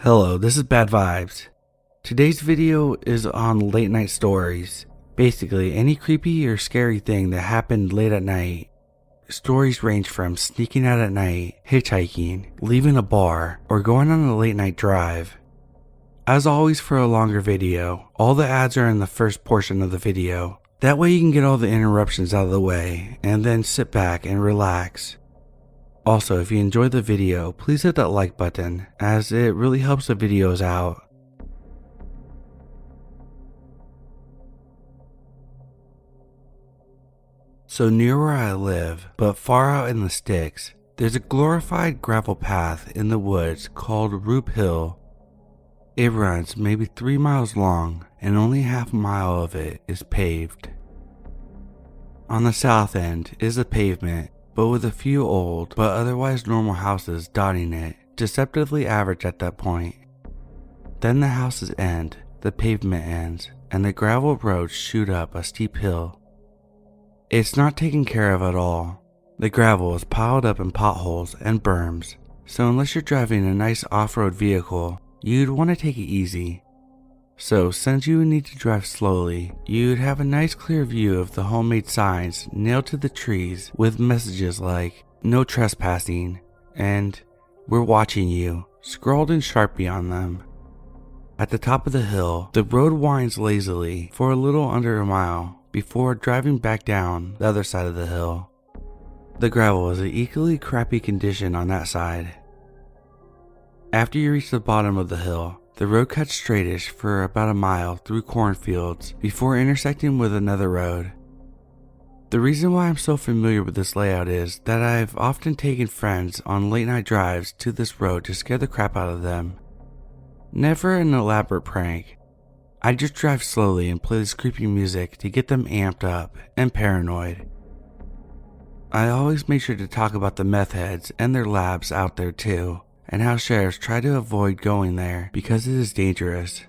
Hello, this is Bad Vibes. Today's video is on late night stories. Basically, any creepy or scary thing that happened late at night. Stories range from sneaking out at night, hitchhiking, leaving a bar, or going on a late night drive. As always for a longer video, all the ads are in the first portion of the video. That way you can get all the interruptions out of the way, and then sit back and relax. Also, if you enjoyed the video, please hit that like button, as it really helps the videos out. So near where I live, but far out in the sticks, there's a glorified gravel path in the woods called Roop Hill. It runs maybe 3 miles long, and only half a mile of it is paved. On the south end is a pavement, but with a few old but otherwise normal houses dotting it, deceptively average at that point. Then the houses end, the pavement ends, and the gravel roads shoot up a steep hill. It's not taken care of at all. The gravel is piled up in potholes and berms, so unless you're driving a nice off-road vehicle, you'd want to take it easy. So since you would need to drive slowly, you'd have a nice clear view of the homemade signs nailed to the trees with messages like "No trespassing" and "We're watching you" scrawled in Sharpie on them. At the top of the hill, the road winds lazily for a little under a mile before driving back down the other side of the hill. The gravel is in equally crappy condition on that side. After you reach the bottom of the hill, the road cuts straightish for about a mile through cornfields before intersecting with another road. The reason why I'm so familiar with this layout is that I've often taken friends on late night drives to this road to scare the crap out of them. Never an elaborate prank. I just drive slowly and play this creepy music to get them amped up and paranoid. I always make sure to talk about the meth heads and their labs out there too, and how sheriffs try to avoid going there because it is dangerous.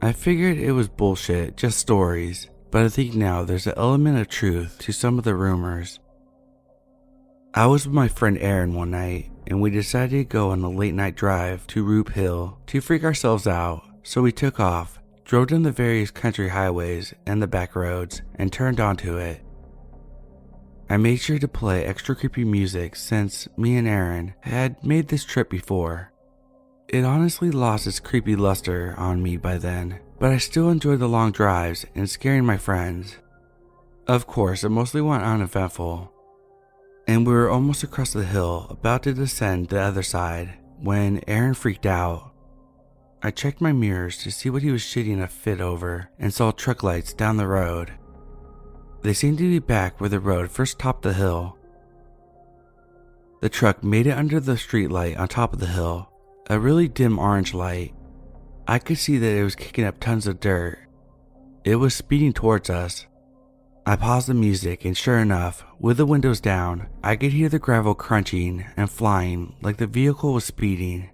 I figured it was bullshit, just stories, but I think now there's an element of truth to some of the rumors. I was with my friend Aaron one night, and we decided to go on a late night drive to Roop Hill to freak ourselves out, so we took off, drove down the various country highways and the back roads, and turned onto it. I made sure to play extra creepy music since me and Aaron had made this trip before. It honestly lost its creepy luster on me by then, but I still enjoyed the long drives and scaring my friends. Of course, it mostly went uneventful, and we were almost across the hill, about to descend the other side, when Aaron freaked out. I checked my mirrors to see what he was shitting a fit over and saw truck lights down the road. They seemed to be back where the road first topped the hill. The truck made it under the street light on top of the hill, a really dim orange light. I could see that it was kicking up tons of dirt. It was speeding towards us. I paused the music, and sure enough, with the windows down, I could hear the gravel crunching and flying like the vehicle was speeding.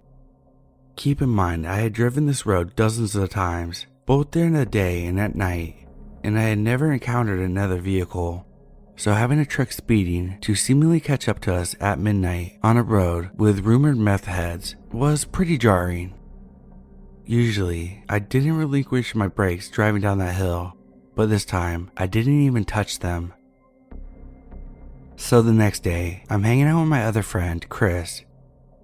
Keep in mind, I had driven this road dozens of times, both during the day and at night, and I had never encountered another vehicle, so having a truck speeding to seemingly catch up to us at midnight on a road with rumored meth heads was pretty jarring. Usually, I didn't relinquish my brakes driving down that hill, but this time, I didn't even touch them. So the next day, I'm hanging out with my other friend, Chris.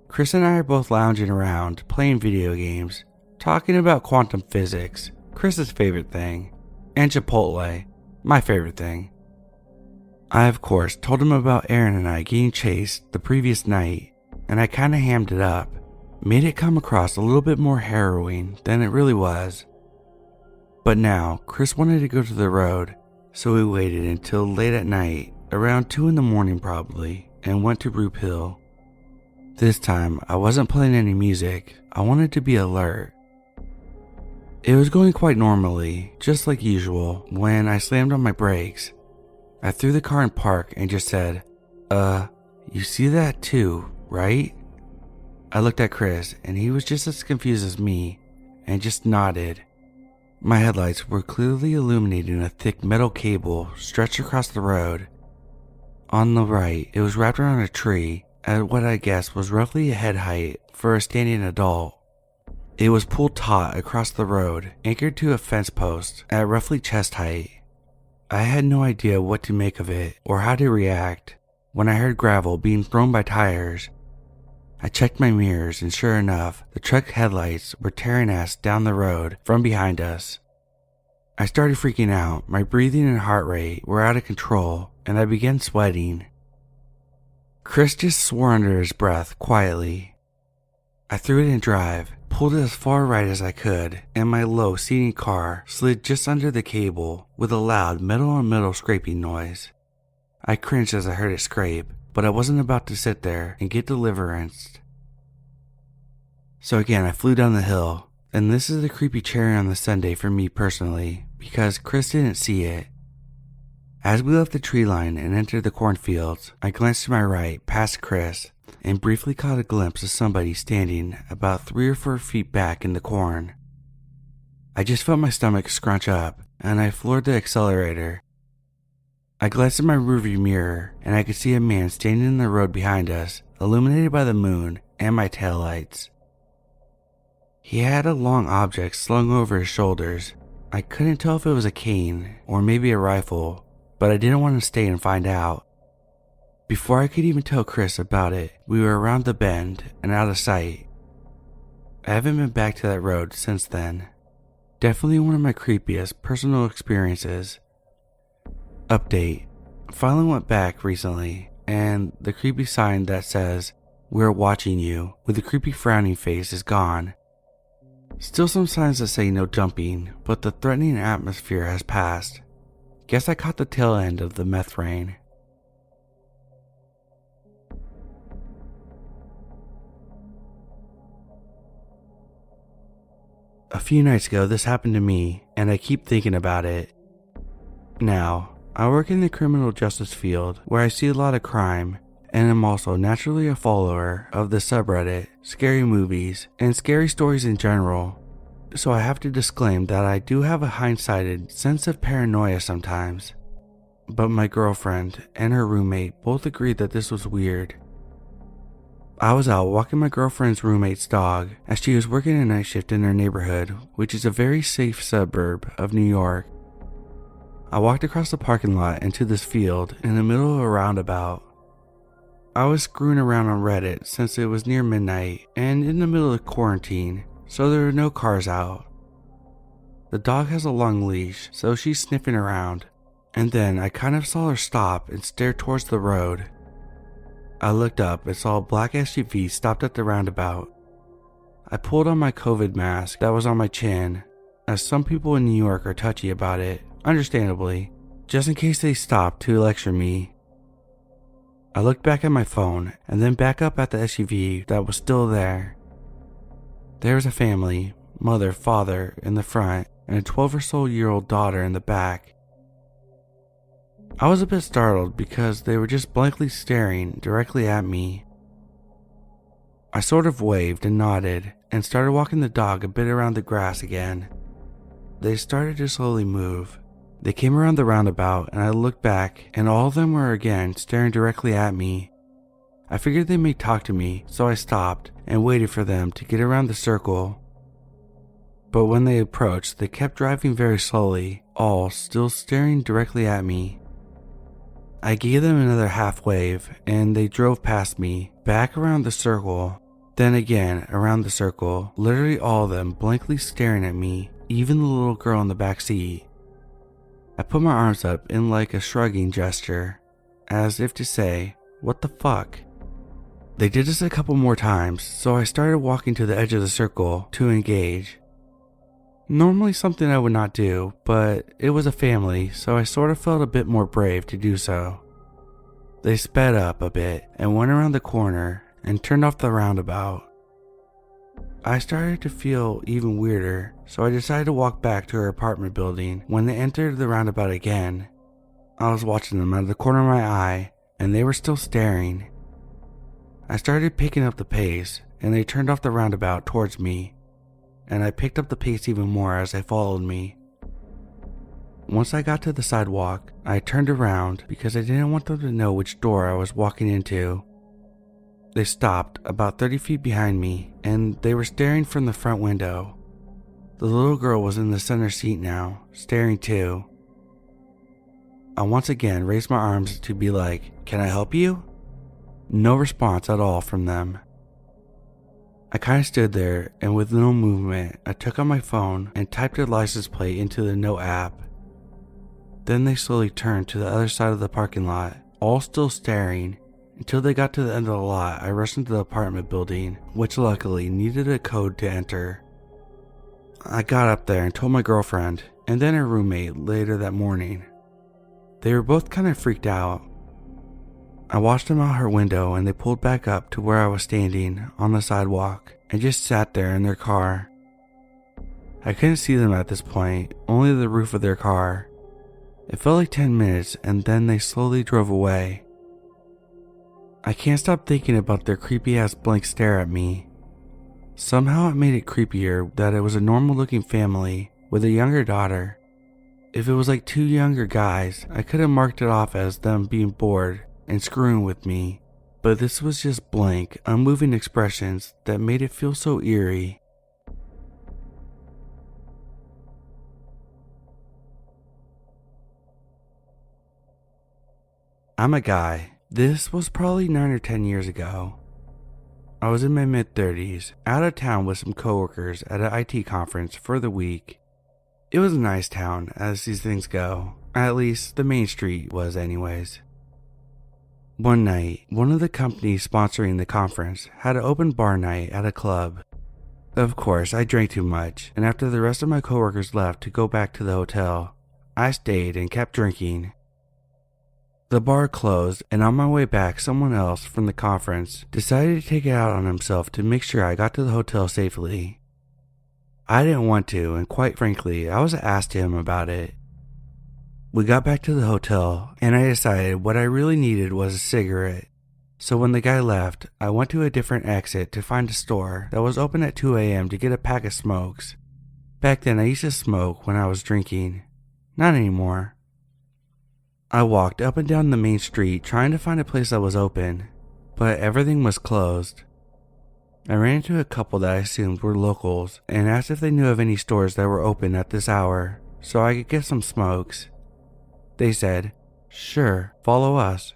Chris and I are both lounging around, playing video games, talking about quantum physics, Chris's favorite thing, and Chipotle, my favorite thing. I of course told him about Aaron and I getting chased the previous night, and I kinda hammed it up, made it come across a little bit more harrowing than it really was. But now, Chris wanted to go to the road, so we waited until late at night, around 2 in the morning probably, and went to Roop Hill. This time, I wasn't playing any music, I wanted to be alert. It was going quite normally, just like usual, when I slammed on my brakes. I threw the car in park and just said, you see that too, right? I looked at Chris and he was just as confused as me and just nodded. My headlights were clearly illuminating a thick metal cable stretched across the road. On the right, it was wrapped around a tree at what I guessed was roughly a head height for a standing adult. It was pulled taut across the road, anchored to a fence post at roughly chest height. I had no idea what to make of it or how to react when I heard gravel being thrown by tires. I checked my mirrors and sure enough, the truck headlights were tearing us down the road from behind us. I started freaking out, my breathing and heart rate were out of control, and I began sweating. Chris just swore under his breath quietly. I threw it in drive, pulled it as far right as I could, and my low seating car slid just under the cable with a loud metal on metal scraping noise. I cringed as I heard it scrape, but I wasn't about to sit there and get deliverance. So again, I flew down the hill, and this is the creepy cherry on the sundae for me personally, because Chris didn't see it. As we left the tree line and entered the cornfields, I glanced to my right past Chris and briefly caught a glimpse of somebody standing about 3 or 4 feet back in the corn. I just felt my stomach scrunch up, and I floored the accelerator. I glanced at my rearview mirror, and I could see a man standing in the road behind us, illuminated by the moon and my taillights. He had a long object slung over his shoulders. I couldn't tell if it was a cane or maybe a rifle, but I didn't want to stay and find out. Before I could even tell Chris about it, we were around the bend and out of sight. I haven't been back to that road since then. Definitely one of my creepiest personal experiences. Update. Finally went back recently, and the creepy sign that says, "We're watching you," with the creepy frowning face is gone. Still some signs that say no jumping, but the threatening atmosphere has passed. Guess I caught the tail end of the meth rain. A few nights ago this happened to me, and I keep thinking about it. Now, I work in the criminal justice field where I see a lot of crime, and am also naturally a follower of the subreddit, scary movies, and scary stories in general. So I have to disclaim that I do have a hindsighted sense of paranoia sometimes. But my girlfriend and her roommate both agreed that this was weird. I was out walking my girlfriend's roommate's dog as she was working a night shift in her neighborhood, which is a very safe suburb of New York. I walked across the parking lot into this field in the middle of a roundabout. I was screwing around on Reddit since it was near midnight and in the middle of quarantine, so there were no cars out. The dog has a long leash, so she's sniffing around, and then I kind of saw her stop and stare towards the road. I looked up and saw a black SUV stopped at the roundabout. I pulled on my COVID mask that was on my chin, as some people in New York are touchy about it, understandably, just in case they stopped to lecture me. I looked back at my phone and then back up at the SUV that was still there. There was a family, mother, father in the front, and a 12 or so year old daughter in the back. I was a bit startled because they were just blankly staring directly at me. I sort of waved and nodded and started walking the dog a bit around the grass again. They started to slowly move. They came around the roundabout and I looked back and all of them were again staring directly at me. I figured they may talk to me, so I stopped and waited for them to get around the circle. But when they approached, they kept driving very slowly, all still staring directly at me. I gave them another half wave and they drove past me, back around the circle, then again around the circle, literally all of them blankly staring at me, even the little girl in the back seat. I put my arms up in like a shrugging gesture, as if to say, what the fuck? They did this a couple more times, so I started walking to the edge of the circle to engage. Normally something I would not do, but it was a family, so I sort of felt a bit more brave to do so. They sped up a bit and went around the corner and turned off the roundabout. I started to feel even weirder, so I decided to walk back to her apartment building when they entered the roundabout again. I was watching them out of the corner of my eye, and they were still staring. I started picking up the pace, and they turned off the roundabout towards me, and I picked up the pace even more as they followed me. Once I got to the sidewalk, I turned around because I didn't want them to know which door I was walking into. They stopped about 30 feet behind me, and they were staring from the front window. The little girl was in the center seat now, staring too. I once again raised my arms to be like, "Can I help you?" No response at all from them. I kind of stood there, and with no movement, I took out my phone and typed their license plate into the note app. Then they slowly turned to the other side of the parking lot, all still staring. Until they got to the end of the lot, I rushed into the apartment building, which luckily needed a code to enter. I got up there and told my girlfriend, and then her roommate later that morning. They were both kind of freaked out. I watched them out her window, and they pulled back up to where I was standing on the sidewalk and just sat there in their car. I couldn't see them at this point, only the roof of their car. It felt like 10 minutes, and then they slowly drove away. I can't stop thinking about their creepy ass blank stare at me. Somehow it made it creepier that it was a normal looking family with a younger daughter. If it was like two younger guys, I could have marked it off as them being bored and screwing with me, but this was just blank, unmoving expressions that made it feel so eerie. I'm a guy. This was probably 9 or 10 years ago. I was in my mid-30s, out of town with some coworkers at an IT conference for the week. It was a nice town, as these things go. At least, the main street was anyways. One night, one of the companies sponsoring the conference had an open bar night at a club. Of course, I drank too much, and after the rest of my coworkers left to go back to the hotel, I stayed and kept drinking. The bar closed, and on my way back, someone else from the conference decided to take it out on himself to make sure I got to the hotel safely. I didn't want to, and quite frankly, I was asked him about it. We got back to the hotel, and I decided what I really needed was a cigarette. So when the guy left, I went to a different exit to find a store that was open at 2 a.m. to get a pack of smokes. Back then, I used to smoke when I was drinking. Not anymore. I walked up and down the main street trying to find a place that was open, but everything was closed. I ran into a couple that I assumed were locals and asked if they knew of any stores that were open at this hour so I could get some smokes. They said, "Sure, follow us."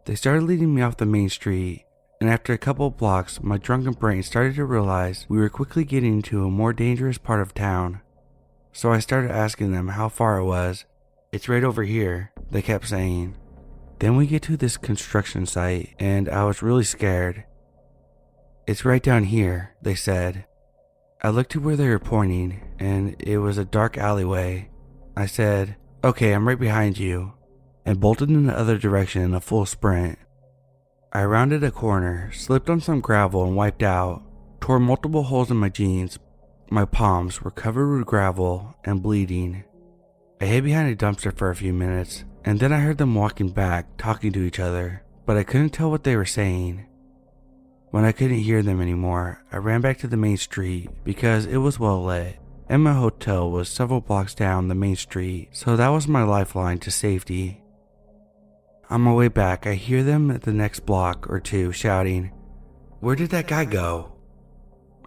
They started leading me off the main street, and after a couple of blocks, my drunken brain started to realize we were quickly getting into a more dangerous part of town. So I started asking them how far it was. "It's right over here," they kept saying. Then we get to this construction site, and I was really scared. "It's right down here," they said. I looked to where they were pointing, and it was a dark alleyway. I said, "Okay, I'm right behind you," and bolted in the other direction in a full sprint. I rounded a corner, slipped on some gravel and wiped out, tore multiple holes in my jeans. My palms were covered with gravel and bleeding. I hid behind a dumpster for a few minutes, and then I heard them walking back, talking to each other, but I couldn't tell what they were saying. When I couldn't hear them anymore, I ran back to the main street because it was well lit, and my hotel was several blocks down the main street, so that was my lifeline to safety. On my way back, I hear them at the next block or two shouting, "Where did that guy go?"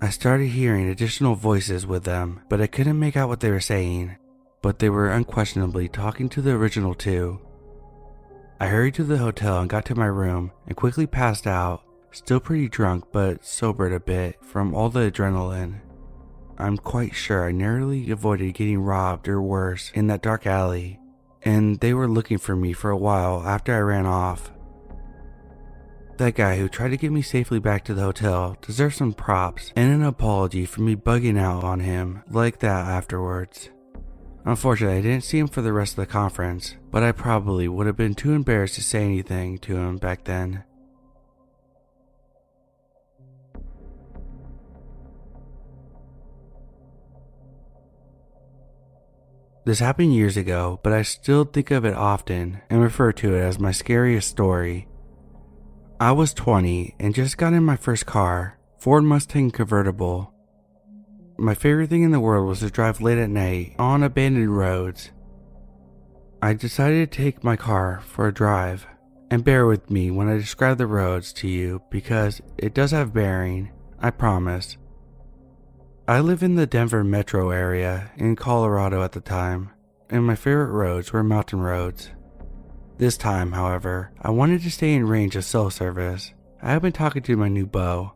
I started hearing additional voices with them, but I couldn't make out what they were saying. But they were unquestionably talking to the original two. I hurried to the hotel and got to my room and quickly passed out, still pretty drunk but sobered a bit from all the adrenaline. I'm quite sure I narrowly avoided getting robbed or worse in that dark alley, and they were looking for me for a while after I ran off. That guy who tried to get me safely back to the hotel deserves some props and an apology for me bugging out on him like that afterwards. Unfortunately, I didn't see him for the rest of the conference, but I probably would have been too embarrassed to say anything to him back then. This happened years ago, but I still think of it often and refer to it as my scariest story. I was 20 and just got in my first car, Ford Mustang convertible. My favorite thing in the world was to drive late at night on abandoned roads. I decided to take my car for a drive. And bear with me when I describe the roads to you because it does have bearing, I promise. I live in the Denver metro area in Colorado at the time, and my favorite roads were mountain roads. This time, however, I wanted to stay in range of cell service. I had been talking to my new beau,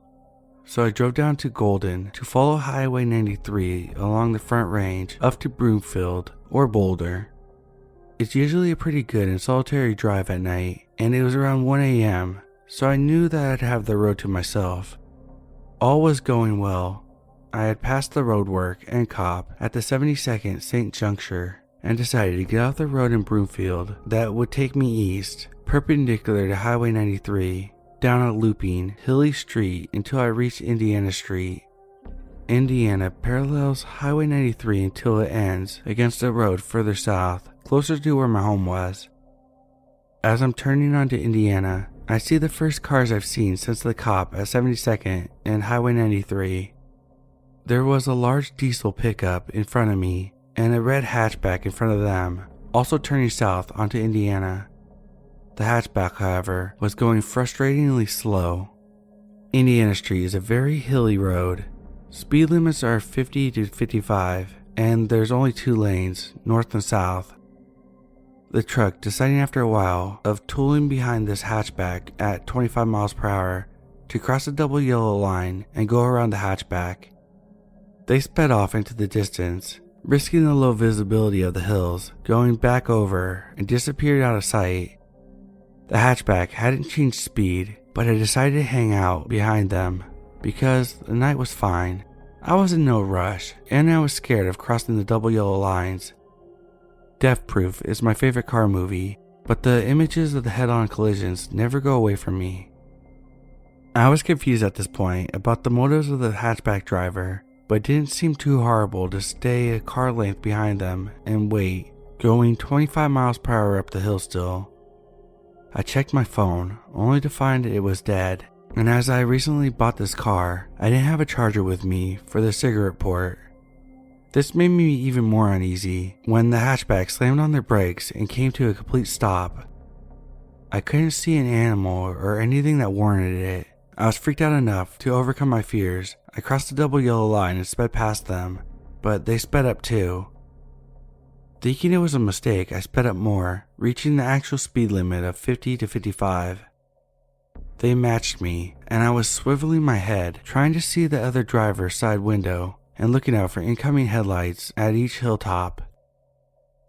so I drove down to Golden to follow Highway 93 along the Front Range up to Broomfield or Boulder. It's usually a pretty good and solitary drive at night, and it was around 1 a.m., so I knew that I'd have the road to myself. All was going well. I had passed the roadwork and cop at the 72nd St. Juncture and decided to get off the road in Broomfield that would take me east, perpendicular to Highway 93, down a looping, hilly street until I reached Indiana Street. Indiana parallels Highway 93 until it ends against a road further south, closer to where my home was. As I'm turning onto Indiana, I see the first cars I've seen since the cop at 72nd and Highway 93. There was a large diesel pickup in front of me and a red hatchback in front of them, also turning south onto Indiana. The hatchback, however, was going frustratingly slow. Indiana Street is a very hilly road. Speed limits are 50 to 55, and there's only 2 lanes, north and south. The truck, deciding after a while of tooling behind this hatchback at 25 miles per hour to cross the double yellow line and go around the hatchback. They sped off into the distance, risking the low visibility of the hills, going back over and disappeared out of sight. The hatchback hadn't changed speed, but I decided to hang out behind them because the night was fine. I was in no rush, and I was scared of crossing the double yellow lines. Death Proof is my favorite car movie, but the images of the head-on collisions never go away from me. I was confused at this point about the motives of the hatchback driver, but it didn't seem too horrible to stay a car length behind them and wait, going 25 miles per hour up the hill still. I checked my phone, only to find it was dead, and as I recently bought this car, I didn't have a charger with me for the cigarette port. This made me even more uneasy when the hatchback slammed on their brakes and came to a complete stop. I couldn't see an animal or anything that warranted it. I was freaked out enough to overcome my fears. I crossed the double yellow line and sped past them, but they sped up too. Thinking it was a mistake, I sped up more, reaching the actual speed limit of 50 to 55. They matched me, and I was swiveling my head, trying to see the other driver's side window and looking out for incoming headlights at each hilltop.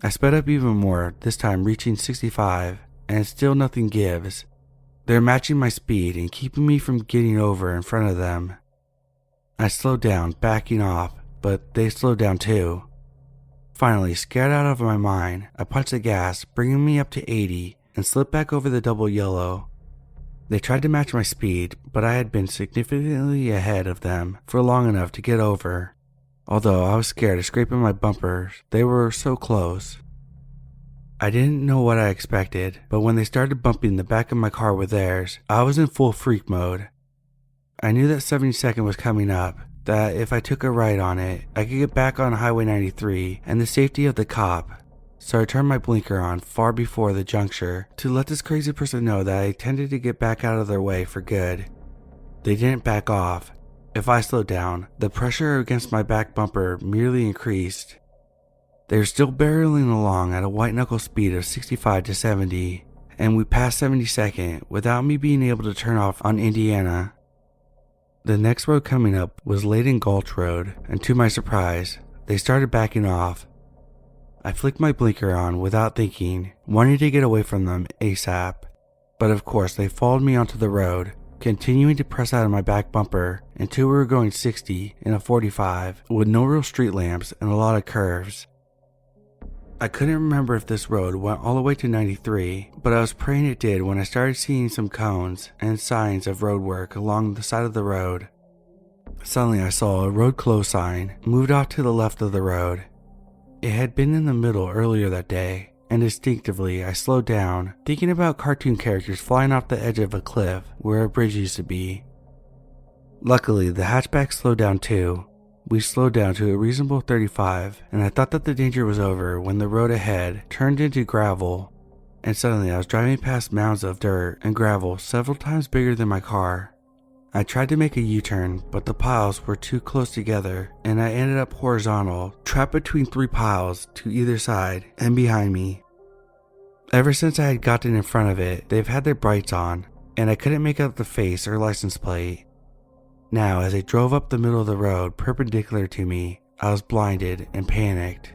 I sped up even more, this time reaching 65, and still nothing gives. They're matching my speed and keeping me from getting over in front of them. I slowed down, backing off, but they slowed down too. Finally, scared out of my mind, I punched the gas, bringing me up to 80, and slipped back over the double yellow. They tried to match my speed, but I had been significantly ahead of them for long enough to get over. Although I was scared of scraping my bumpers, they were so close. I didn't know what I expected, but when they started bumping the back of my car with theirs, I was in full freak mode. I knew that 72nd was coming up, that if I took a right on it, I could get back on Highway 93 and the safety of the cop. So I turned my blinker on far before the juncture to let this crazy person know that I intended to get back out of their way for good. They didn't back off. If I slowed down, the pressure against my back bumper merely increased. They were still barreling along at a white-knuckle speed of 65 to 70, and we passed 72nd without me being able to turn off on Indiana. The next road coming up was Layden Gulch Road, and to my surprise, they started backing off. I flicked my blinker on without thinking, wanting to get away from them ASAP, but of course they followed me onto the road, continuing to press out of my back bumper until we were going 60 in a 45 with no real street lamps and a lot of curves. I couldn't remember if this road went all the way to 93, but I was praying it did when I started seeing some cones and signs of road work along the side of the road. Suddenly I saw a road closed sign moved off to the left of the road. It had been in the middle earlier that day, and instinctively I slowed down, thinking about cartoon characters flying off the edge of a cliff where a bridge used to be. Luckily, the hatchback slowed down too. We slowed down to a reasonable 35, and I thought that the danger was over when the road ahead turned into gravel. and suddenly I was driving past mounds of dirt and gravel several times bigger than my car. I tried to make a U-turn, but the piles were too close together, and I ended up horizontal, trapped between 3 piles to either side and behind me. Ever since I had gotten in front of it, they've had their brights on, and I couldn't make out the face or license plate. Now, as I drove up the middle of the road perpendicular to me, I was blinded and panicked.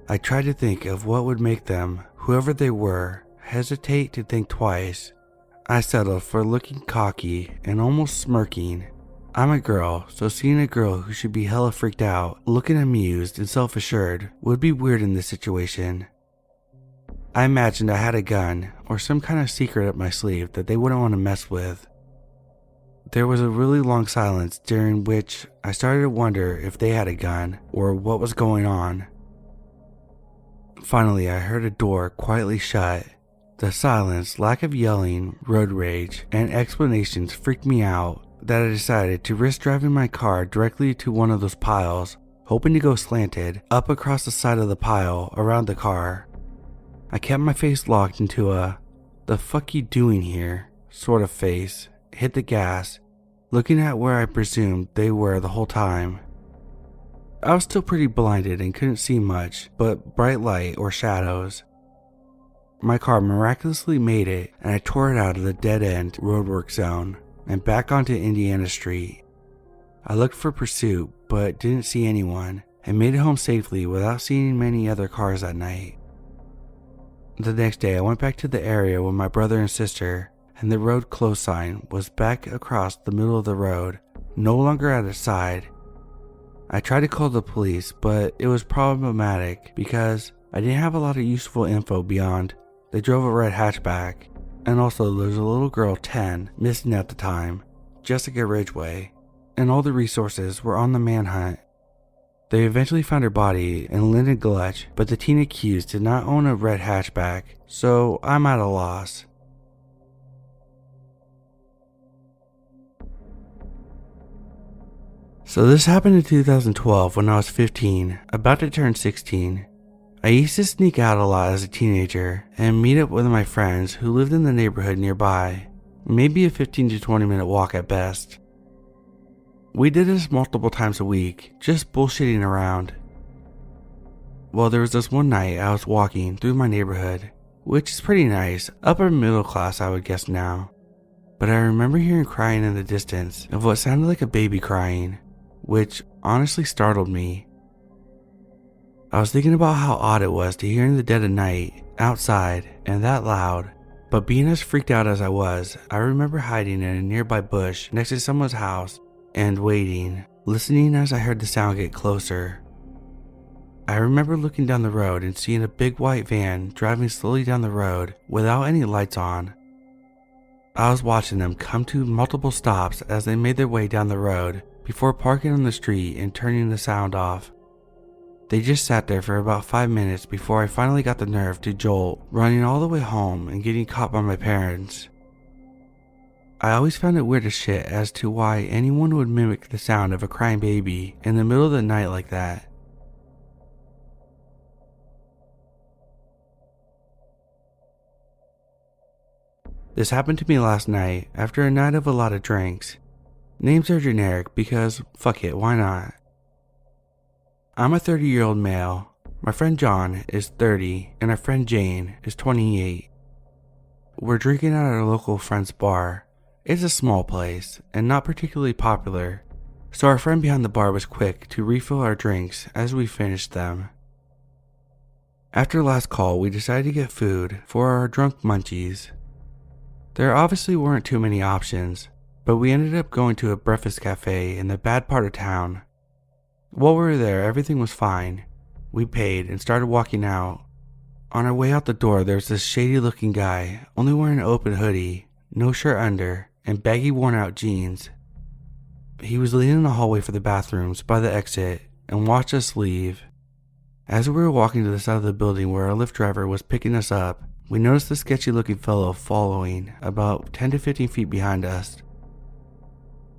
I tried to think of what would make them, whoever they were, hesitate to think twice. I settled for looking cocky and almost smirking. I'm a girl, so seeing a girl who should be hella freaked out, looking amused and self-assured, would be weird in this situation. I imagined I had a gun or some kind of secret up my sleeve that they wouldn't want to mess with. There was a really long silence during which I started to wonder if they had a gun or what was going on. Finally, I heard a door quietly shut. The silence, lack of yelling, road rage, and explanations freaked me out that I decided to risk driving my car directly to one of those piles, hoping to go slanted up across the side of the pile around the car. I kept my face locked into a "the fuck you doing here" sort of face, hit the gas, looking at where I presumed they were the whole time. I was still pretty blinded and couldn't see much but bright light or shadows. My car miraculously made it, and I tore it out of the dead-end roadwork zone and back onto Indiana Street. I looked for pursuit but didn't see anyone, and made it home safely without seeing many other cars that night. The next day I went back to the area with my brother and sister, and the road closed sign was back across the middle of the road, no longer at its side. I tried to call the police, but it was problematic because I didn't have a lot of useful info beyond they drove a red hatchback, and also there's a little girl 10 missing at the time, Jessica Ridgway, and all the resources were on the manhunt. They eventually found her body in Linden Gulch, but the teen accused did not own a red hatchback, so I'm at a loss. So this happened in 2012 when I was 15, about to turn 16. I used to sneak out a lot as a teenager and meet up with my friends who lived in the neighborhood nearby, maybe a 15 to 20 minute walk at best. We did this multiple times a week, just bullshitting around. Well, there was this one night I was walking through my neighborhood, which is pretty nice, upper middle class I would guess now. But I remember hearing crying in the distance of what sounded like a baby crying, which honestly startled me. I was thinking about how odd it was to hear in the dead of night, outside, and that loud. But being as freaked out as I was, I remember hiding in a nearby bush next to someone's house and waiting, listening as I heard the sound get closer. I remember looking down the road and seeing a big white van driving slowly down the road without any lights on. I was watching them come to multiple stops as they made their way down the road before parking on the street and turning the sound off. They just sat there for about 5 minutes before I finally got the nerve to jolt, running all the way home and getting caught by my parents. I always found it weird as shit as to why anyone would mimic the sound of a crying baby in the middle of the night like that. This happened to me last night after a night of a lot of drinks. Names are generic because fuck it, why not? I'm a 30-year-old male. My friend John is 30 and our friend Jane is 28. We're drinking at our local friend's bar. It's a small place and not particularly popular, so our friend behind the bar was quick to refill our drinks as we finished them. After last call, we decided to get food for our drunk munchies. There obviously weren't too many options, but we ended up going to a breakfast cafe in the bad part of town. While we were there, everything was fine. We paid and started walking out. On our way out the door, there was this shady looking guy, only wearing an open hoodie, no shirt under, and baggy worn out jeans. He was leading the hallway for the bathrooms by the exit and watched us leave. As we were walking to the side of the building where our Lyft driver was picking us up, we noticed the sketchy looking fellow following about 10 to 15 feet behind us.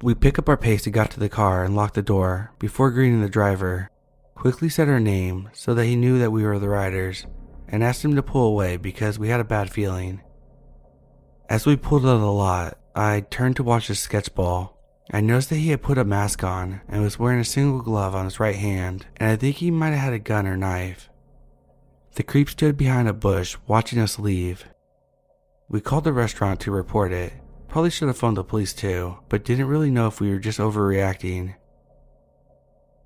We picked up our pace and got to the car and locked the door before greeting the driver, quickly said our name so that he knew that we were the riders, and asked him to pull away because we had a bad feeling. As we pulled out of the lot, I turned to watch his sketch ball. I noticed that he had put a mask on and was wearing a single glove on his right hand, and I think he might have had a gun or knife. The creep stood behind a bush watching us leave. We called the restaurant to report it. Probably should have phoned the police too, but didn't really know if we were just overreacting.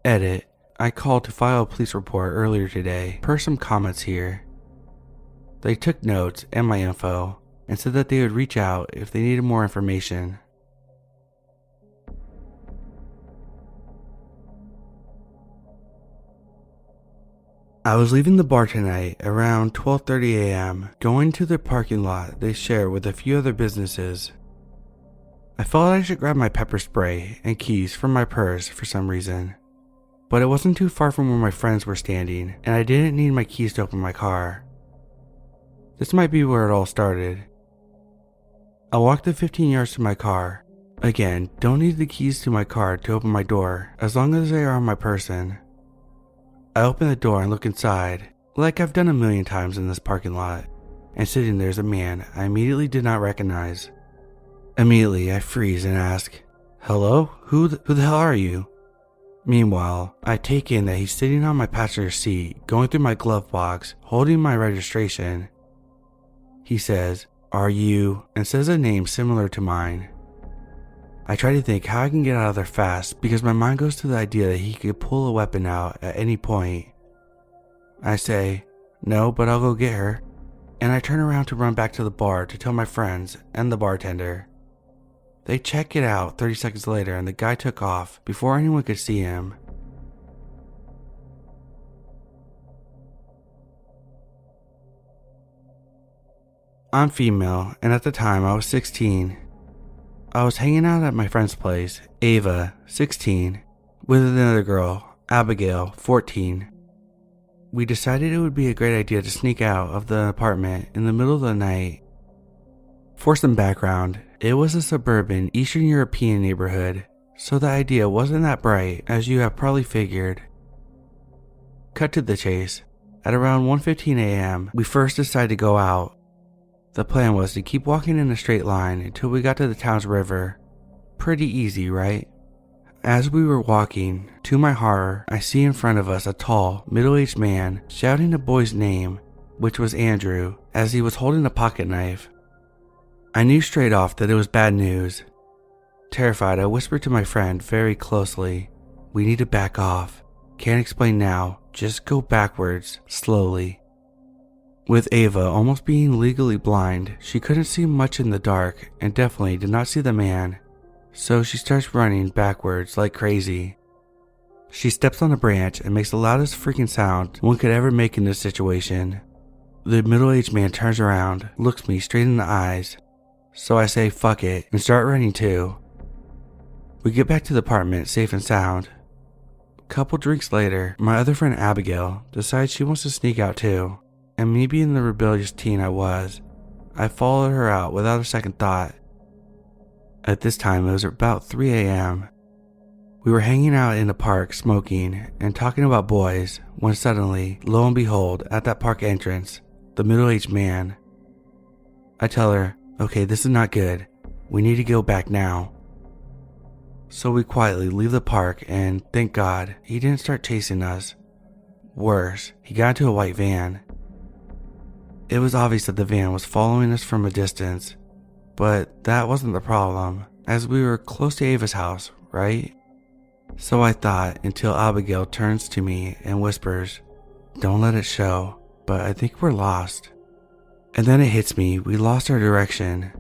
Edit. I called to file a police report earlier today, per some comments here. They took notes and my info, and said that they would reach out if they needed more information. I was leaving the bar tonight around 12:30 a.m., going to the parking lot they share with a few other businesses. I felt I should grab my pepper spray and keys from my purse for some reason, but it wasn't too far from where my friends were standing, and I didn't need my keys to open my car. This might be where it all started. I walked the 15 yards to my car. Again, don't need the keys to my car to open my door, as long as they are on my person. I open the door and look inside, like I've done a million times in this parking lot, and sitting there is a man I immediately did not recognize. Immediately, I freeze and ask, "Hello? Who the hell are you?" Meanwhile, I take in that he's sitting on my passenger seat, going through my glove box, holding my registration. He says, "Are you?" and says a name similar to mine. I try to think how I can get out of there fast because my mind goes to the idea that he could pull a weapon out at any point. I say, "No, but I'll go get her," and I turn around to run back to the bar to tell my friends and the bartender. They check it out 30 seconds later and the guy took off before anyone could see him. I'm female, and at the time I was 16. I was hanging out at my friend's place, Ava, 16, with another girl, Abigail, 14. We decided it would be a great idea to sneak out of the apartment in the middle of the night. For some background, it was a suburban Eastern European neighborhood, so the idea wasn't that bright, as you have probably figured. Cut to the chase. At around 1:15 a.m., we first decided to go out. The plan was to keep walking in a straight line until we got to the town's river. Pretty easy, right? As we were walking, to my horror, I see in front of us a tall, middle-aged man shouting a boy's name, which was Andrew, as he was holding a pocket knife. I knew straight off that it was bad news. Terrified, I whispered to my friend very closely, "We need to back off. Can't explain now, just go backwards, slowly." With Ava almost being legally blind, she couldn't see much in the dark and definitely did not see the man, so she starts running backwards like crazy. She steps on a branch and makes the loudest freaking sound one could ever make in this situation. The middle-aged man turns around, looks me straight in the eyes, so I say fuck it and start running too. We get back to the apartment safe and sound. A couple drinks later, my other friend Abigail decides she wants to sneak out too. And me being the rebellious teen I was, I followed her out without a second thought. At this time, it was about 3 a.m. We were hanging out in the park smoking and talking about boys when suddenly, lo and behold, at that park entrance, the middle-aged man. I tell her, "Okay, this is not good. We need to go back now." So we quietly leave the park and, thank God, he didn't start chasing us. Worse, he got into a white van. It was obvious that the van was following us from a distance, but that wasn't the problem, as we were close to Ava's house, right? So I thought until Abigail turns to me and whispers, "Don't let it show, but I think we're lost." And then it hits me, we lost our direction.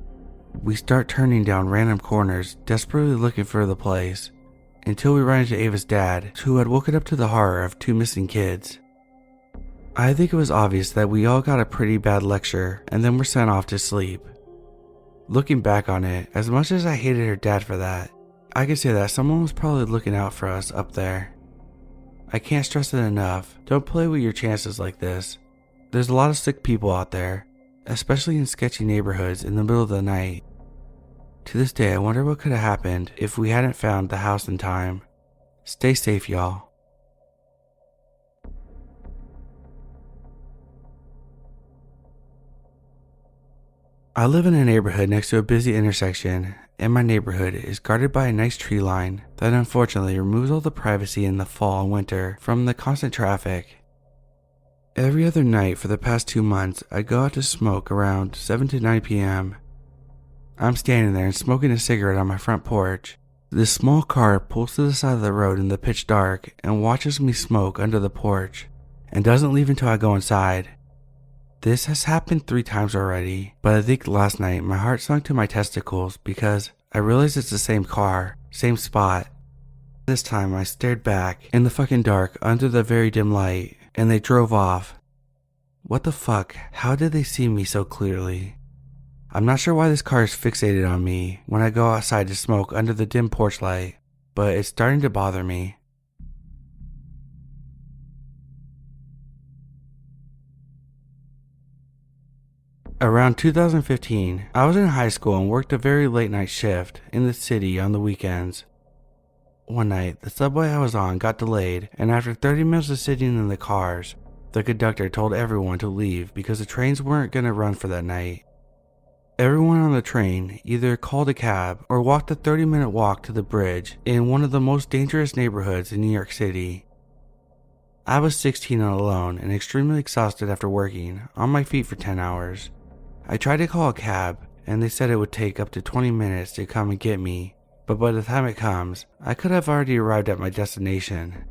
We start turning down random corners, desperately looking for the place, until we run into Ava's dad, who had woken up to the horror of 2 missing kids. I think it was obvious that we all got a pretty bad lecture and then were sent off to sleep. Looking back on it, as much as I hated her dad for that, I could say that someone was probably looking out for us up there. I can't stress it enough, don't play with your chances like this. There's a lot of sick people out there, especially in sketchy neighborhoods in the middle of the night. To this day, I wonder what could have happened if we hadn't found the house in time. Stay safe, y'all. I live in a neighborhood next to a busy intersection, and my neighborhood is guarded by a nice tree line that unfortunately removes all the privacy in the fall and winter from the constant traffic. Every other night for the past 2 months, I go out to smoke around 7 to 9 p.m. I'm standing there and smoking a cigarette on my front porch. This small car pulls to the side of the road in the pitch dark and watches me smoke under the porch and doesn't leave until I go inside. This has happened 3 times already, but I think last night my heart sunk to my testicles because I realized it's the same car, same spot. This time I stared back in the fucking dark under the very dim light and they drove off. What the fuck? How did they see me so clearly? I'm not sure why this car is fixated on me when I go outside to smoke under the dim porch light, but it's starting to bother me. Around 2015, I was in high school and worked a very late night shift in the city on the weekends. One night, the subway I was on got delayed, and after 30 minutes of sitting in the cars, the conductor told everyone to leave because the trains weren't going to run for that night. Everyone on the train either called a cab or walked a 30-minute walk to the bridge in one of the most dangerous neighborhoods in New York City. I was 16 and alone and extremely exhausted after working on my feet for 10 hours. I tried to call a cab, and they said it would take up to 20 minutes to come and get me, but by the time it comes, I could have already arrived at my destination.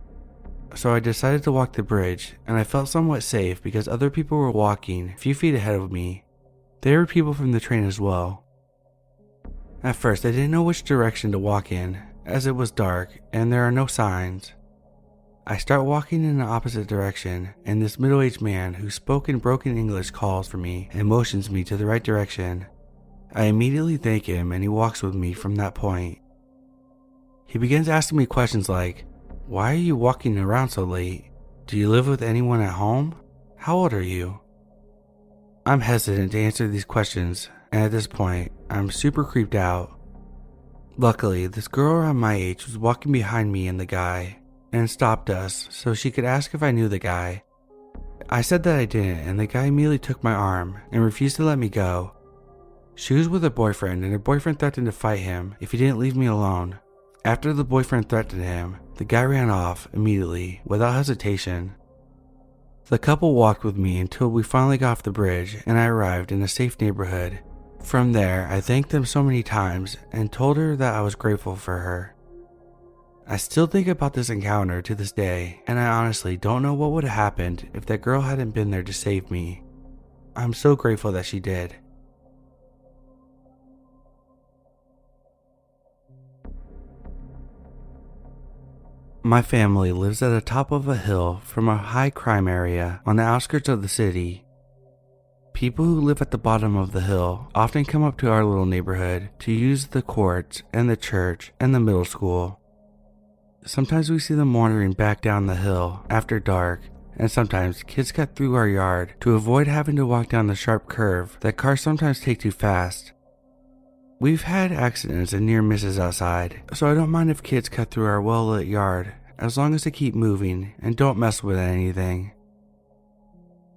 So I decided to walk the bridge, and I felt somewhat safe because other people were walking a few feet ahead of me. There were people from the train as well. At first, I didn't know which direction to walk in, as it was dark and there are no signs. I start walking in the opposite direction, and this middle-aged man who spoke in broken English calls for me and motions me to the right direction. I immediately thank him and he walks with me from that point. He begins asking me questions like, "Why are you walking around so late? Do you live with anyone at home? How old are you?" I'm hesitant to answer these questions, and at this point, I'm super creeped out. Luckily, this girl around my age was walking behind me and the guy, and stopped us so she could ask if I knew the guy. I said that I didn't, and the guy immediately took my arm and refused to let me go. She was with her boyfriend, and her boyfriend threatened to fight him if he didn't leave me alone. After the boyfriend threatened him, the guy ran off immediately without hesitation. The couple walked with me until we finally got off the bridge and I arrived in a safe neighborhood. From there, I thanked them so many times and told her that I was grateful for her. I still think about this encounter to this day, and I honestly don't know what would have happened if that girl hadn't been there to save me. I'm so grateful that she did. My family lives at the top of a hill from a high crime area on the outskirts of the city. People who live at the bottom of the hill often come up to our little neighborhood to use the courts and the church and the middle school. Sometimes we see them wandering back down the hill after dark, and sometimes kids cut through our yard to avoid having to walk down the sharp curve that cars sometimes take too fast. We've had accidents and near misses outside, so I don't mind if kids cut through our well-lit yard as long as they keep moving and don't mess with anything.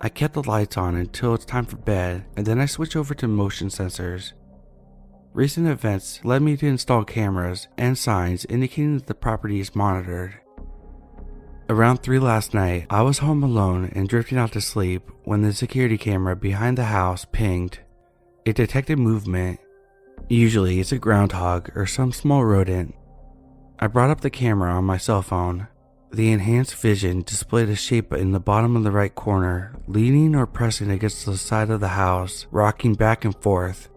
I kept the lights on until it's time for bed, and then I switch over to motion sensors. Recent events led me to install cameras and signs indicating that the property is monitored. Around 3 last night, I was home alone and drifting out to sleep when the security camera behind the house pinged. It detected movement. Usually it's a groundhog or some small rodent. I brought up the camera on my cell phone. The enhanced vision displayed a shape in the bottom of the right corner, leaning or pressing against the side of the house, rocking back and forth.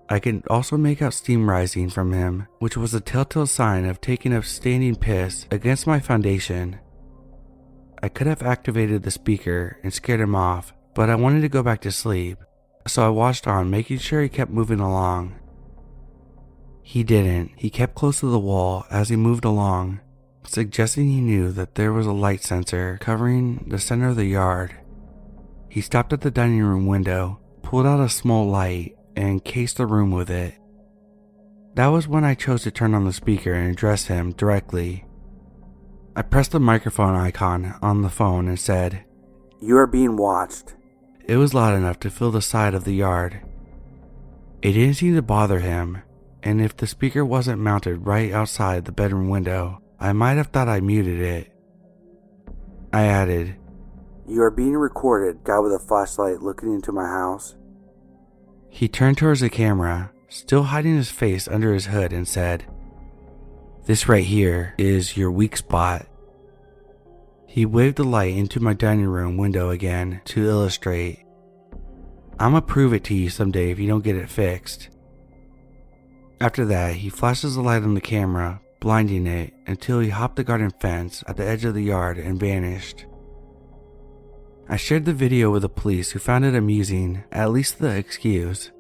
I could also make out steam rising from him, which was a telltale sign of taking a standing piss against my foundation. I could have activated the speaker and scared him off, but I wanted to go back to sleep, so I watched on, making sure he kept moving along. He didn't. He kept close to the wall as he moved along, suggesting he knew that there was a light sensor covering the center of the yard. He stopped at the dining room window, pulled out a small light, and cased the room with it. That was when I chose to turn on the speaker and address him directly. I pressed the microphone icon on the phone and said, "You are being watched." It was loud enough to fill the side of the yard. It didn't seem to bother him, and if the speaker wasn't mounted right outside the bedroom window, I might have thought I muted it. I added, "You are being recorded, guy with a flashlight looking into my house." He turned towards the camera, still hiding his face under his hood, and said, "This right here is your weak spot." He waved the light into my dining room window again to illustrate, "I'ma prove it to you someday if you don't get it fixed." After that, he flashes the light on the camera, blinding it until he hopped the garden fence at the edge of the yard and vanished. I shared the video with the police, who found it amusing, at least the excuse.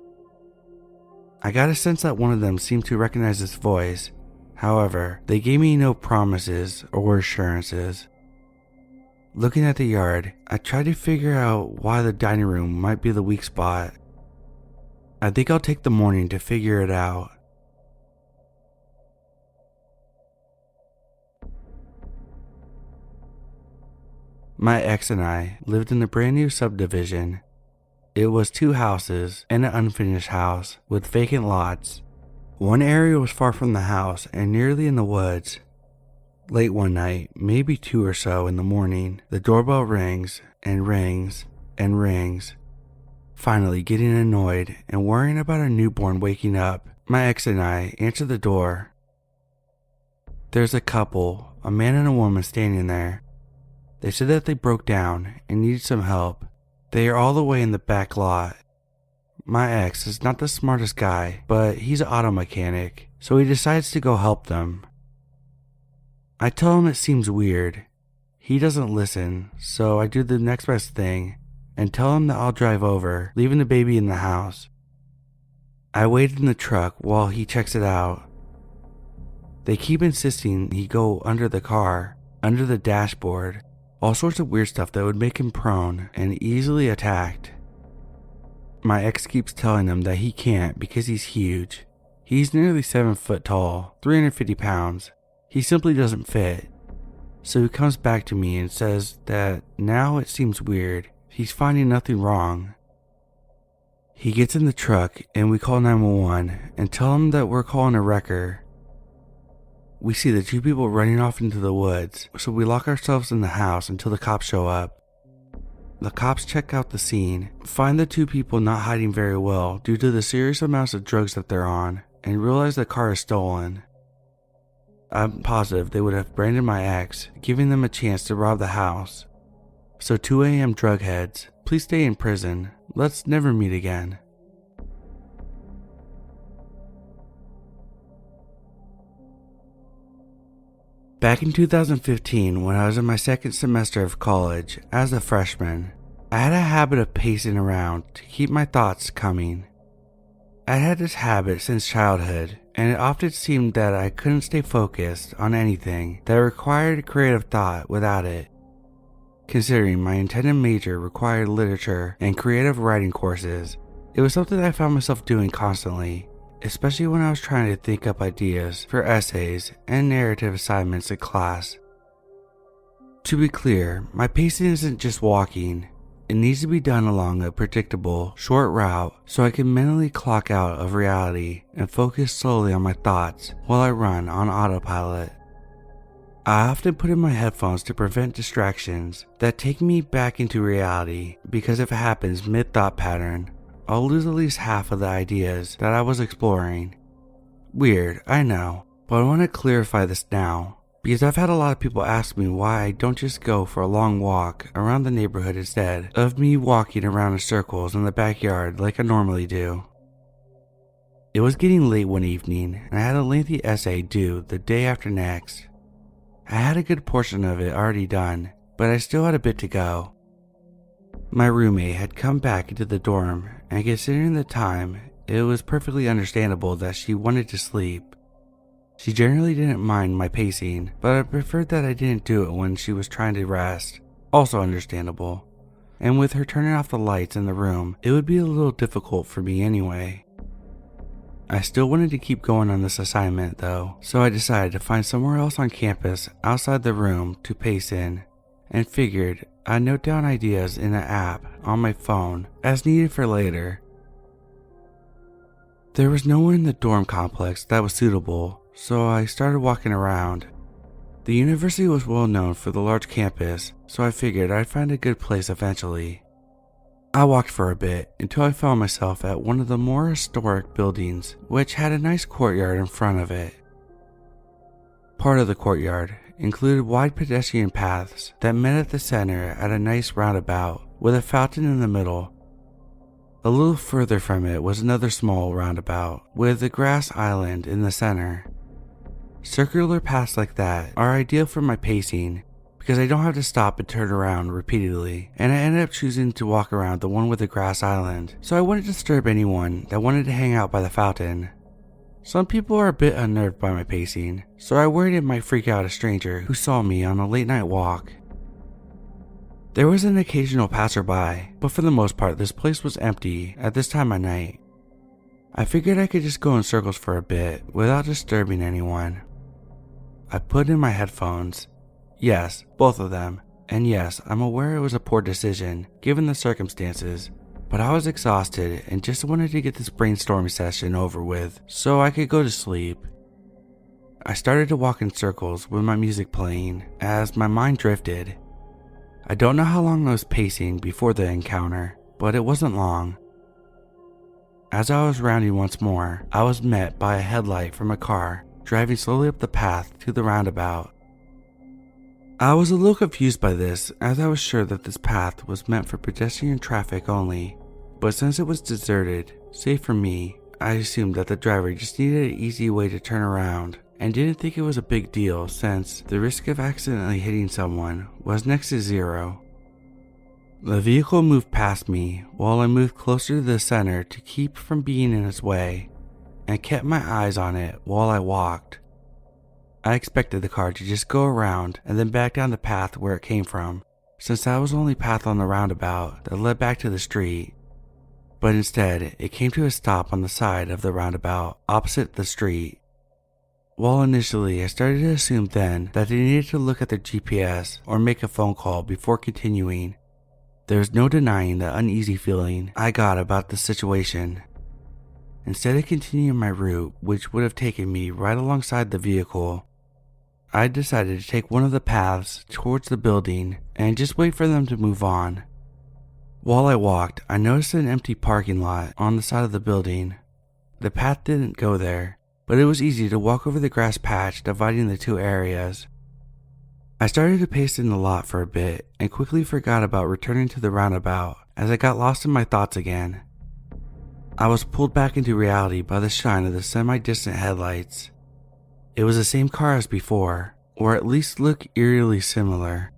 I got a sense that one of them seemed to recognize his voice. However, they gave me no promises or assurances. Looking at the yard, I tried to figure out why the dining room might be the weak spot. I think I'll take the morning to figure it out. My ex and I lived in a brand new subdivision. It was 2 houses and an unfinished house with vacant lots. One area was far from the house and nearly in the woods. Late one night, maybe 2 or so in the morning, the doorbell rings and rings and rings. Finally, getting annoyed and worrying about a newborn waking up, my ex and I answer the door. There's a couple, a man and a woman, standing there. They said that they broke down and needed some help. They are all the way in the back lot. My ex is not the smartest guy, but he's an auto mechanic, so he decides to go help them. I tell him it seems weird. He doesn't listen, so I do the next best thing and tell him that I'll drive over, leaving the baby in the house. I wait in the truck while he checks it out. They keep insisting he go under the car, under the dashboard, all sorts of weird stuff that would make him prone and easily attacked. My ex keeps telling him that he can't because he's huge. He's nearly 7 foot tall, 350 pounds. He simply doesn't fit. So he comes back to me and says that now it seems weird. He's finding nothing wrong. He gets in the truck and we call 911 and tell him that we're calling a wrecker. We see the 2 people running off into the woods, so we lock ourselves in the house until the cops show up. The cops check out the scene, find the 2 people not hiding very well due to the serious amounts of drugs that they're on, and realize the car is stolen. I'm positive they would have branded my ex, giving them a chance to rob the house. So 2 a.m. drug heads, please stay in prison. Let's never meet again. Back in 2015, when I was in my 2nd semester of college as a freshman, I had a habit of pacing around to keep my thoughts coming. I had this habit since childhood, and it often seemed that I couldn't stay focused on anything that required creative thought without it. Considering my intended major required literature and creative writing courses, it was something I found myself doing constantly, especially when I was trying to think up ideas for essays and narrative assignments in class. To be clear, my pacing isn't just walking. It needs to be done along a predictable, short route so I can mentally clock out of reality and focus solely on my thoughts while I run on autopilot. I often put in my headphones to prevent distractions that take me back into reality, because if it happens mid-thought pattern, I'll lose at least half of the ideas that I was exploring. Weird, I know, but I want to clarify this now, because I've had a lot of people ask me why I don't just go for a long walk around the neighborhood instead of me walking around in circles in the backyard like I normally do. It was getting late one evening, and I had a lengthy essay due the day after next. I had a good portion of it already done, but I still had a bit to go. My roommate had come back into the dorm, and considering the time, it was perfectly understandable that she wanted to sleep. She generally didn't mind my pacing, but I preferred that I didn't do it when she was trying to rest, also understandable. And with her turning off the lights in the room, it would be a little difficult for me anyway. I still wanted to keep going on this assignment though, so I decided to find somewhere else on campus outside the room to pace in, and figured I'd note down ideas in an app on my phone as needed for later. There was nowhere in the dorm complex that was suitable, so I started walking around. The university was well known for the large campus, so I figured I'd find a good place eventually. I walked for a bit until I found myself at one of the more historic buildings, which had a nice courtyard in front of it. Part of the courtyard included wide pedestrian paths that met at the center at a nice roundabout with a fountain in the middle. A little further from it was another small roundabout with a grass island in the center. Circular paths like that are ideal for my pacing because I don't have to stop and turn around repeatedly, and I ended up choosing to walk around the one with the grass island so I wouldn't disturb anyone that wanted to hang out by the fountain. Some people are a bit unnerved by my pacing, so I worried it might freak out a stranger who saw me on a late night walk. There was an occasional passerby, but for the most part this place was empty at this time of night. I figured I could just go in circles for a bit without disturbing anyone. I put in my headphones. Yes, both of them. And yes, I'm aware it was a poor decision given the circumstances, but I was exhausted and just wanted to get this brainstorming session over with so I could go to sleep. I started to walk in circles with my music playing as my mind drifted. I don't know how long I was pacing before the encounter, but it wasn't long. As I was rounding once more, I was met by a headlight from a car driving slowly up the path to the roundabout. I was a little confused by this as I was sure that this path was meant for pedestrian traffic only, but since it was deserted, save for me, I assumed that the driver just needed an easy way to turn around and didn't think it was a big deal since the risk of accidentally hitting someone was next to zero. The vehicle moved past me while I moved closer to the center to keep from being in its way, and kept my eyes on it while I walked. I expected the car to just go around and then back down the path where it came from, since that was the only path on the roundabout that led back to the street. But instead, it came to a stop on the side of the roundabout opposite the street. While initially I started to assume then that they needed to look at their GPS or make a phone call before continuing, there's no denying the uneasy feeling I got about the situation. Instead of continuing my route, which would have taken me right alongside the vehicle, I decided to take one of the paths towards the building and just wait for them to move on. While I walked, I noticed an empty parking lot on the side of the building. The path didn't go there, but it was easy to walk over the grass patch dividing the two areas. I started to pace in the lot for a bit and quickly forgot about returning to the roundabout as I got lost in my thoughts again. I was pulled back into reality by the shine of the semi-distant headlights. It was the same car as before, or at least looked eerily similar.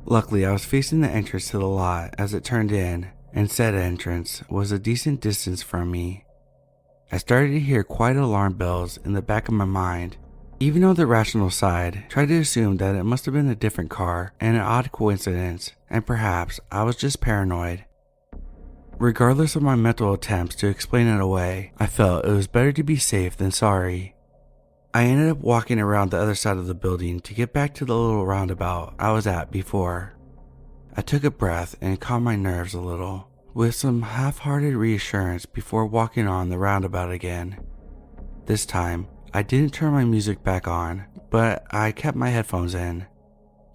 Luckily, I was facing the entrance to the lot as it turned in, and said entrance was a decent distance from me. I started to hear quiet alarm bells in the back of my mind, even though the rational side tried to assume that it must have been a different car and an odd coincidence, and perhaps I was just paranoid. Regardless of my mental attempts to explain it away, I felt it was better to be safe than sorry. I ended up walking around the other side of the building to get back to the little roundabout I was at before. I took a breath and calmed my nerves a little, with some half-hearted reassurance before walking on the roundabout again. This time, I didn't turn my music back on, but I kept my headphones in.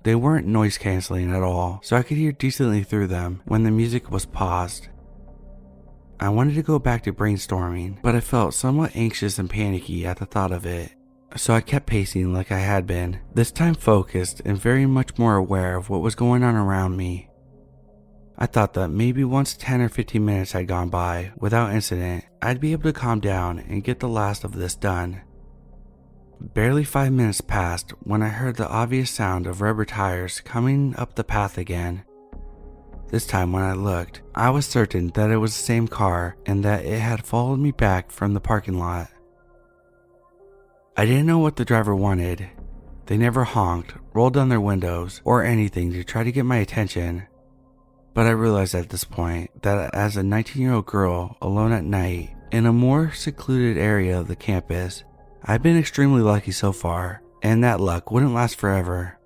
They weren't noise cancelling at all, so I could hear decently through them when the music was paused. I wanted to go back to brainstorming, but I felt somewhat anxious and panicky at the thought of it, so I kept pacing like I had been, this time focused and very much more aware of what was going on around me. I thought that maybe once 10 or 15 minutes had gone by without incident, I'd be able to calm down and get the last of this done. Barely 5 minutes passed when I heard the obvious sound of rubber tires coming up the path again. This time when I looked, I was certain that it was the same car and that it had followed me back from the parking lot. I didn't know what the driver wanted. They never honked, rolled down their windows, or anything to try to get my attention. But I realized at this point that as a 19-year-old girl alone at night in a more secluded area of the campus, I've been extremely lucky so far, and that luck wouldn't last forever.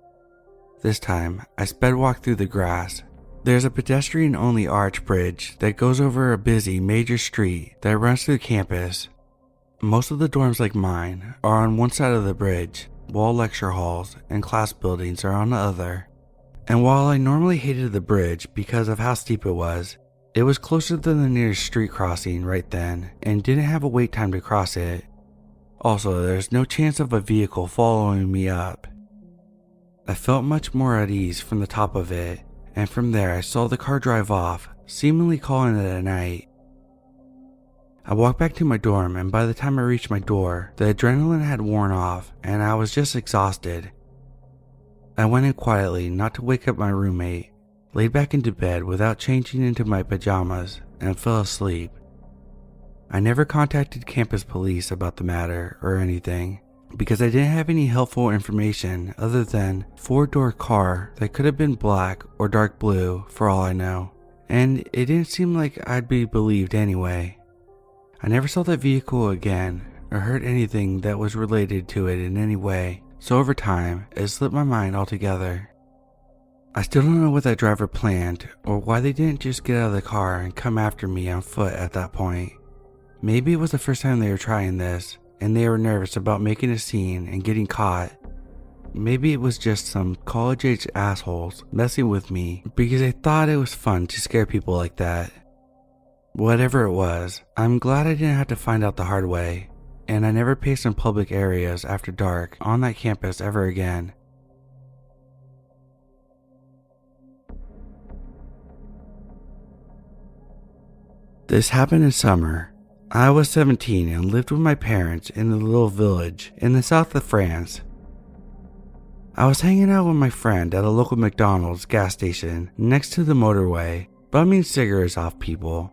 This time, I sped walked through the grass, There's a pedestrian-only arch bridge that goes over a busy major street that runs through campus. Most of the dorms like mine are on one side of the bridge, while lecture halls and class buildings are on the other. And while I normally hated the bridge because of how steep it was closer than the nearest street crossing right then and didn't have a wait time to cross it. Also, there's no chance of a vehicle following me up. I felt much more at ease from the top of it, and from there I saw the car drive off, seemingly calling it a night. I walked back to my dorm, and by the time I reached my door, the adrenaline had worn off and I was just exhausted. I went in quietly not to wake up my roommate, laid back into bed without changing into my pajamas, and fell asleep. I never contacted campus police about the matter or anything, because I didn't have any helpful information other than four-door car that could have been black or dark blue for all I know, and it didn't seem like I'd be believed anyway. I never saw that vehicle again or heard anything that was related to it in any way, so over time it slipped my mind altogether. I still don't know what that driver planned or why they didn't just get out of the car and come after me on foot at that point. Maybe it was the first time they were trying this, and they were nervous about making a scene and getting caught. Maybe it was just some college-age assholes messing with me because they thought it was fun to scare people like that. Whatever it was, I'm glad I didn't have to find out the hard way, and I never paced in public areas after dark on that campus ever again. This happened in summer. I was 17 and lived with my parents in a little village in the south of France. I was hanging out with my friend at a local McDonald's gas station next to the motorway, bumming cigarettes off people.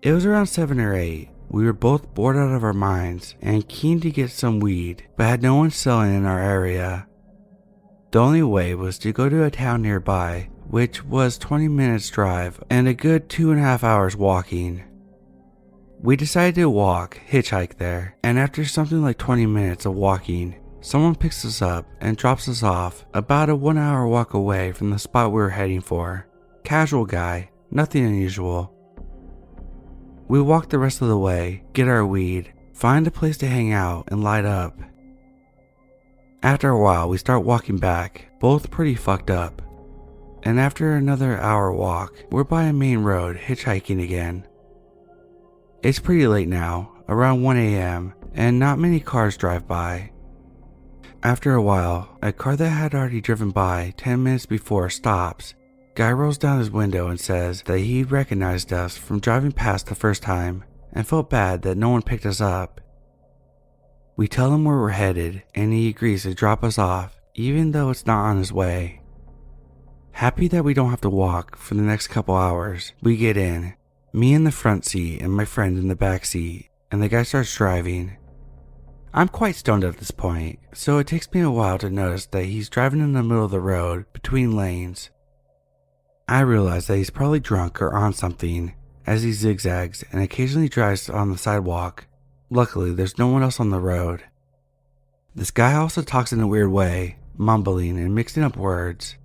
It was around 7 or 8. We were both bored out of our minds and keen to get some weed, but had no one selling in our area. The only way was to go to a town nearby, which was 20 minutes drive and a good 2.5 hours walking. We decided to hitchhike there, and after something like 20 minutes of walking, someone picks us up and drops us off about a 1 hour walk away from the spot we were heading for. Casual guy, nothing unusual. We walk the rest of the way, get our weed, find a place to hang out and light up. After a while, we start walking back, both pretty fucked up. And after another hour walk, we're by a main road hitchhiking again. It's pretty late now, around 1 a.m., and not many cars drive by. After a while, a car that had already driven by 10 minutes before stops. Guy rolls down his window and says that he recognized us from driving past the first time and felt bad that no one picked us up. We tell him where we're headed, and he agrees to drop us off, even though it's not on his way. Happy that we don't have to walk for the next couple hours, we get in. Me in the front seat and my friend in the back seat, and the guy starts driving. I'm quite stoned at this point, so it takes me a while to notice that he's driving in the middle of the road between lanes. I realize that he's probably drunk or on something as he zigzags and occasionally drives on the sidewalk. Luckily, there's no one else on the road. This guy also talks in a weird way, mumbling and mixing up words.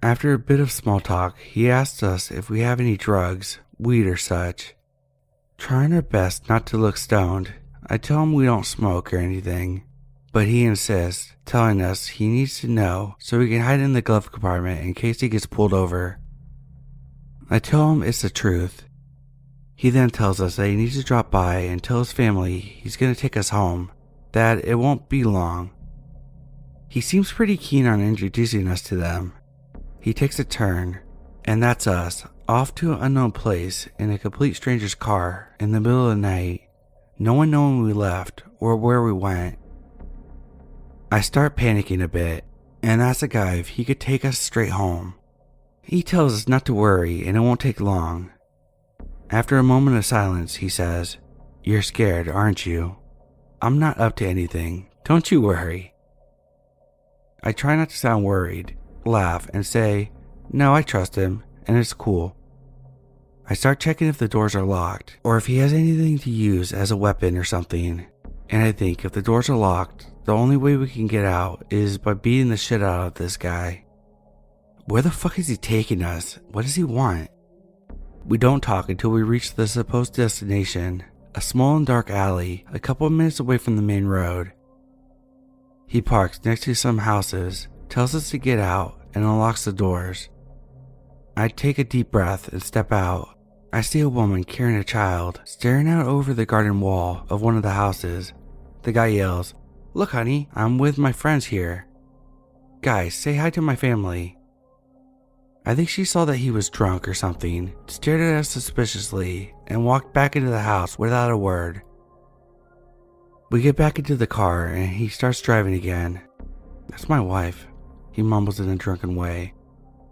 After a bit of small talk, he asks us if we have any drugs, weed or such. Trying our best not to look stoned, I tell him we don't smoke or anything, but he insists, telling us he needs to know so we can hide in the glove compartment in case he gets pulled over. I tell him it's the truth. He then tells us that he needs to drop by and tell his family he's going to take us home, that it won't be long. He seems pretty keen on introducing us to them. He takes a turn, and that's us, off to an unknown place in a complete stranger's car in the middle of the night, no one knowing we left or where we went. I start panicking a bit and ask the guy if he could take us straight home. He tells us not to worry and it won't take long. After a moment of silence, he says, "You're scared, aren't you? I'm not up to anything, don't you worry." I try not to sound worried, laugh and say, "No, I trust him and it's cool." I start checking if the doors are locked or if he has anything to use as a weapon or something, and I think if the doors are locked, the only way we can get out is by beating the shit out of this guy. Where the fuck is he taking us? What does he want? We don't talk until we reach the supposed destination, a small and dark alley a couple of minutes away from the main road. He parks next to some houses, tells us to get out, and unlocks the doors. I take a deep breath and step out. I see a woman carrying a child, staring out over the garden wall of one of the houses. The guy yells, "Look, honey, I'm with my friends here. Guys, say hi to my family." I think she saw that he was drunk or something, stared at us suspiciously, and walked back into the house without a word. We get back into the car and he starts driving again. "That's my wife," he mumbles in a drunken way.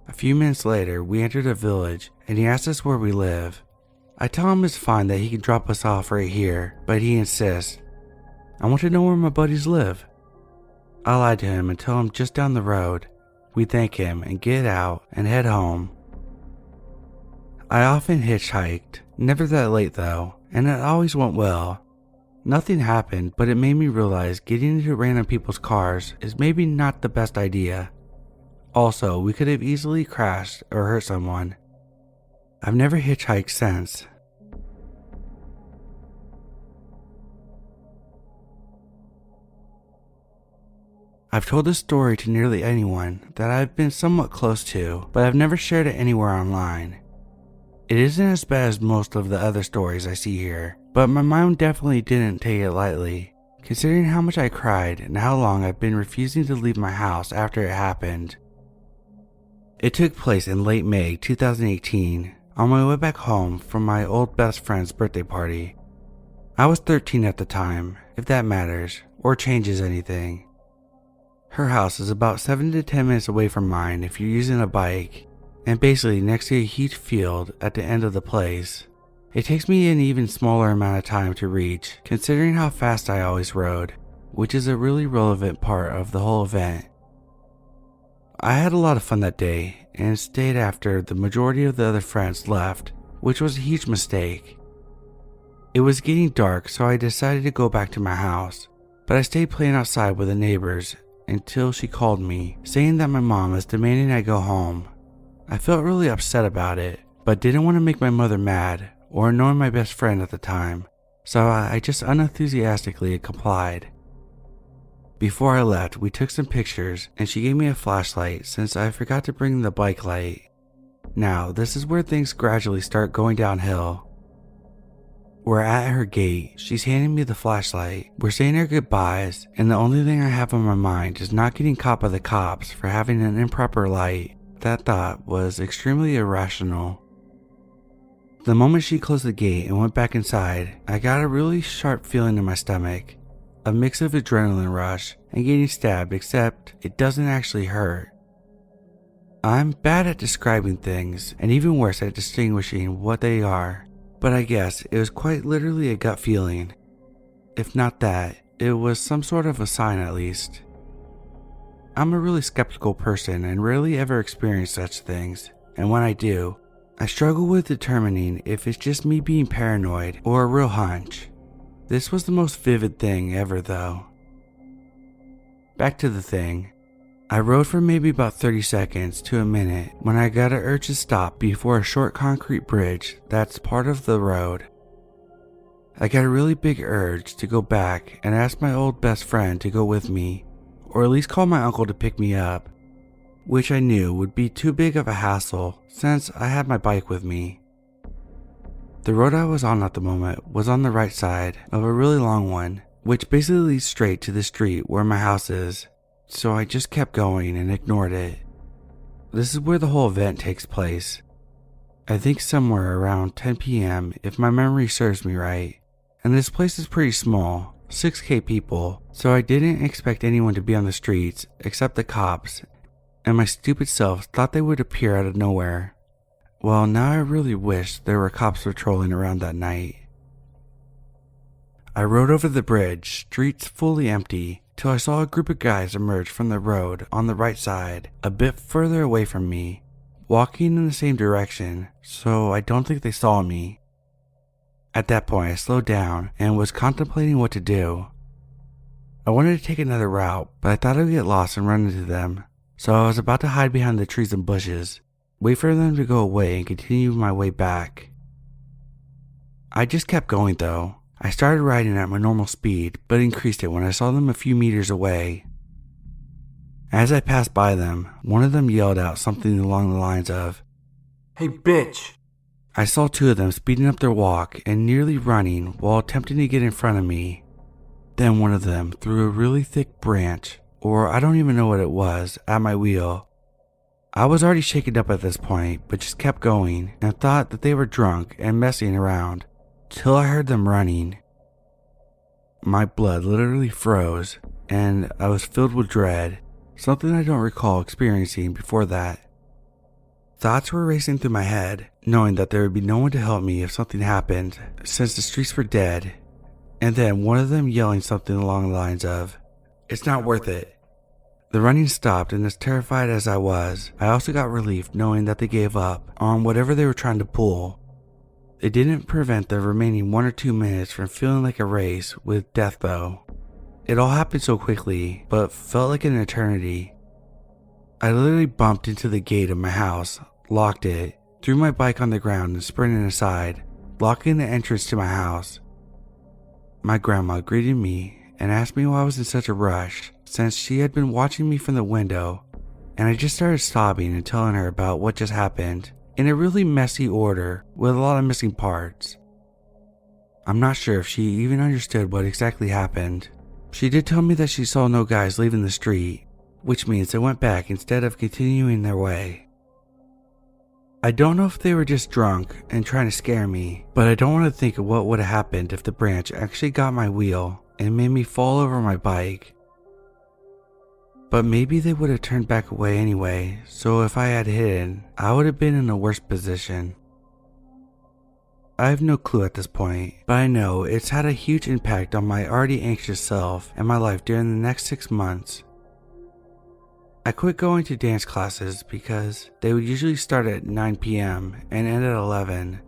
A few minutes later, we enter the village and he asks us where we live. I tell him it's fine that he can drop us off right here, but he insists. "I want to know where my buddies live." I lie to him and tell him just down the road. We thank him and get out and head home. I often hitchhiked, never that late though, and it always went well. Nothing happened, but it made me realize getting into random people's cars is maybe not the best idea. Also, we could have easily crashed or hurt someone. I've never hitchhiked since. I've told this story to nearly anyone that I've been somewhat close to, but I've never shared it anywhere online. It isn't as bad as most of the other stories I see here, but my mom definitely didn't take it lightly, considering how much I cried and how long I've been refusing to leave my house after it happened. It took place in late May 2018, on my way back home from my old best friend's birthday party. I was 13 at the time, if that matters, or changes anything. Her house is about 7 to 10 minutes away from mine if you're using a bike, and basically next to a huge field at the end of the place. It takes me an even smaller amount of time to reach, considering how fast I always rode, which is a really relevant part of the whole event. I had a lot of fun that day, and stayed after the majority of the other friends left, which was a huge mistake. It was getting dark, so I decided to go back to my house, but I stayed playing outside with the neighbors until she called me, saying that my mom was demanding I go home. I felt really upset about it, but didn't want to make my mother mad or annoy my best friend at the time, so I just unenthusiastically complied. Before I left, we took some pictures and she gave me a flashlight since I forgot to bring the bike light. Now, this is where things gradually start going downhill. We're at her gate, she's handing me the flashlight, we're saying our goodbyes, and the only thing I have on my mind is not getting caught by the cops for having an improper light. That thought was extremely irrational. The moment she closed the gate and went back inside, I got a really sharp feeling in my stomach. A mix of adrenaline rush and getting stabbed, except it doesn't actually hurt. I'm bad at describing things and even worse at distinguishing what they are, but I guess it was quite literally a gut feeling. If not that, it was some sort of a sign at least. I'm a really skeptical person and rarely ever experience such things, and when I do, I struggle with determining if it's just me being paranoid or a real hunch. This was the most vivid thing ever though. Back to the thing. I rode for maybe about 30 seconds to a minute when I got an urge to stop before a short concrete bridge that's part of the road. I got a really big urge to go back and ask my old best friend to go with me, or at least call my uncle to pick me up, which I knew would be too big of a hassle since I had my bike with me. The road I was on at the moment was on the right side of a really long one, which basically leads straight to the street where my house is. So I just kept going and ignored it. This is where the whole event takes place. I think somewhere around 10 p.m. if my memory serves me right. And this place is pretty small, 6K people, so I didn't expect anyone to be on the streets except the cops, and my stupid self thought they would appear out of nowhere. Well, now I really wish there were cops patrolling around that night. I rode over the bridge, streets fully empty, till I saw a group of guys emerge from the road on the right side, a bit further away from me, walking in the same direction, so I don't think they saw me. At that point I slowed down and was contemplating what to do. I wanted to take another route, but I thought I would get lost and run into them, so I was about to hide behind the trees and bushes, wait for them to go away and continue my way back. I just kept going though. I started riding at my normal speed, but increased it when I saw them a few meters away. As I passed by them, one of them yelled out something along the lines of, "Hey bitch!" I saw two of them speeding up their walk and nearly running while attempting to get in front of me. Then one of them threw a really thick branch, or I don't even know what it was, at my wheel. I was already shaken up at this point, but just kept going and thought that they were drunk and messing around, till I heard them running. My blood literally froze, and I was filled with dread, something I don't recall experiencing before that. Thoughts were racing through my head, knowing that there would be no one to help me if something happened, since the streets were dead, and then one of them yelling something along the lines of, "It's not worth it." The running stopped, and as terrified as I was, I also got relief knowing that they gave up on whatever they were trying to pull. It didn't prevent the remaining 1 or 2 minutes from feeling like a race with death though. It all happened so quickly, but felt like an eternity. I literally bumped into the gate of my house, locked it, threw my bike on the ground and sprinted aside, blocking the entrance to my house. My grandma greeted me and asked me why I was in such a rush, since she had been watching me from the window, and I just started sobbing and telling her about what just happened, in a really messy order with a lot of missing parts. I'm not sure if she even understood what exactly happened. She did tell me that she saw no guys leaving the street, which means they went back instead of continuing their way. I don't know if they were just drunk and trying to scare me, but I don't want to think of what would have happened if the branch actually got my wheel and made me fall over my bike. But maybe they would have turned back away anyway, so if I had hidden, I would have been in a worse position. I have no clue at this point, but I know it's had a huge impact on my already anxious self and my life during the next 6 months. I quit going to dance classes because they would usually start at 9 p.m. and end at 11.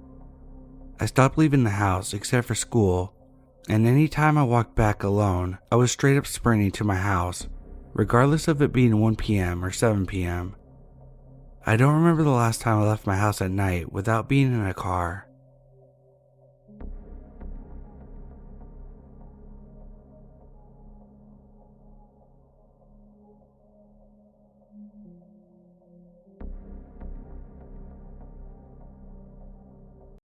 I stopped leaving the house except for school, and any time I walked back alone, I was straight up sprinting to my house, regardless of it being 1 p.m. or 7 p.m. I don't remember the last time I left my house at night without being in a car.